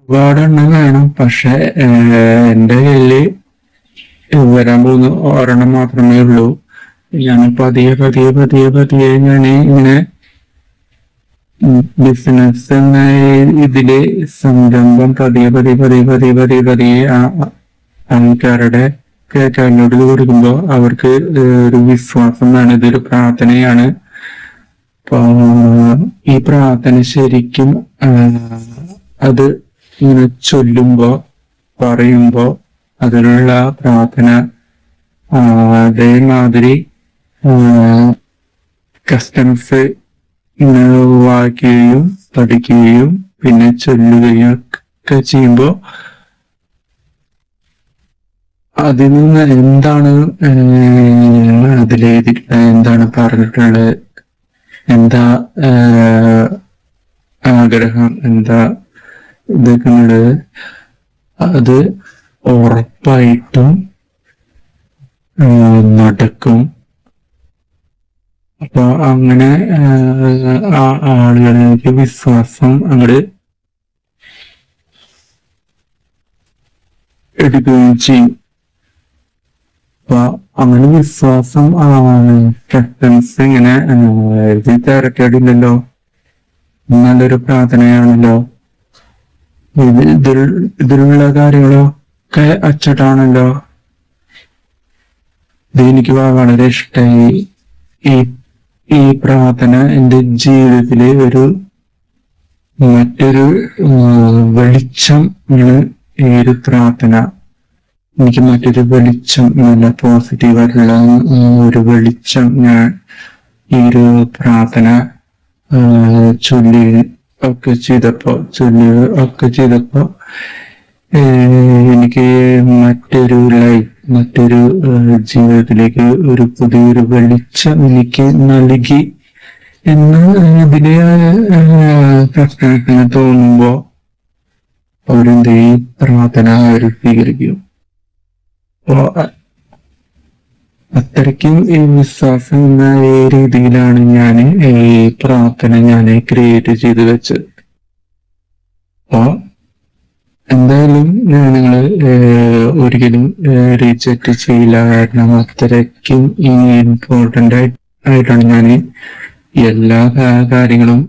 ഒരുപാടെണ്ണം വേണം. പക്ഷെ എന്റെ കയ്യില് വരാൻ പോകുന്ന ഒരെണ്ണം മാത്രമേ ഉള്ളൂ. ഞാൻ പതിയെ പതിയെ പതിയെ പതിയെ ഞാൻ ഇങ്ങനെ ബിസിനസ് എന്ന ഇതില് സംരംഭം പതിയെ പതിയെ പതിയെ പതിയെ പതിയെ പതിയെ ആൾക്കാരുടെ കയ്യിലോട്ട് കൊടുക്കുമ്പോ അവർക്ക് ഒരു വിശ്വാസം വേണം. ഇതൊരു പ്രാർത്ഥനയാണ്. അപ്പൊ ഈ പ്രാർത്ഥന ശരിക്കും അത് ഇങ്ങനെ ചൊല്ലുമ്പോ പറയുമ്പോ അതിനുള്ള പ്രാർത്ഥന അതേമാതിരി കസ്റ്റംസ് വായിക്കുകയും പഠിക്കുകയും പിന്നെ ചൊല്ലുകയും ഒക്കെ ചെയ്യുമ്പോ അതിൽ നിന്ന് എന്താണ് അതിലെഴുതിയിട്ടുള്ളത്, എന്താണ് പറഞ്ഞിട്ടുള്ളത്, എന്താ ആഗ്രഹം, എന്താ ഇതൊക്കെ ഉള്ളത്, അത് ഉറപ്പായിട്ടും നടക്കും. അപ്പൊ അങ്ങനെ ആളുകളിലേക്ക് വിശ്വാസം അങ്ങോട്ട് എടുക്കുകയും ചെയ്യും. അപ്പൊ അങ്ങനെ വിശ്വാസം കസ്റ്റംസ് ഇങ്ങനെ എഴുതി തിരക്കേടില്ലല്ലോ, നല്ലൊരു പ്രാർത്ഥനയാണല്ലോ, ഇതിലുള്ള കാര്യങ്ങളൊക്കെ അച്ചട്ടാണല്ലോ. ഇത് എനിക്ക് വളരെ ഇഷ്ടമായി. ഈ പ്രാർത്ഥന എന്റെ ജീവിതത്തില് മറ്റൊരു വെളിച്ചം ആണ്. ഈ ഒരു പ്രാർത്ഥന എനിക്ക് മറ്റൊരു വെളിച്ചം, നല്ല പോസിറ്റീവായിട്ടുള്ള ഒരു വെളിച്ചം ഞാൻ ഈ ഒരു പ്രാർത്ഥന ചൊല്ലി ഒക്കെ ചെയ്തപ്പോ എനിക്ക് മറ്റൊരു ജീവിതത്തിലേക്ക് ഒരു പുതിയൊരു വെളിച്ചം എനിക്ക് നൽകി എന്ന് ഇതിലെ പ്രശ്നത്തിന് തോന്നുമ്പോ അവരെന്ത് ഈ പ്രാർത്ഥന അവർ സ്വീകരിക്കും. അപ്പോ അത്രയ്ക്കും ഈ വിശ്വാസം എന്ന രീതിയിലാണ് ഞാൻ ഈ പ്രാർത്ഥന ക്രിയേറ്റ് ചെയ്ത് വെച്ചത്. അപ്പോ എന്തായാലും നിങ്ങള് ഒരിക്കലും റിജക്റ്റ് ചെയ്യില്ല. കാരണം അത്രയ്ക്കും ഇമ്പോർട്ടന്റ് ആയിട്ടാണ് ഞാൻ എല്ലാ കാര്യങ്ങളും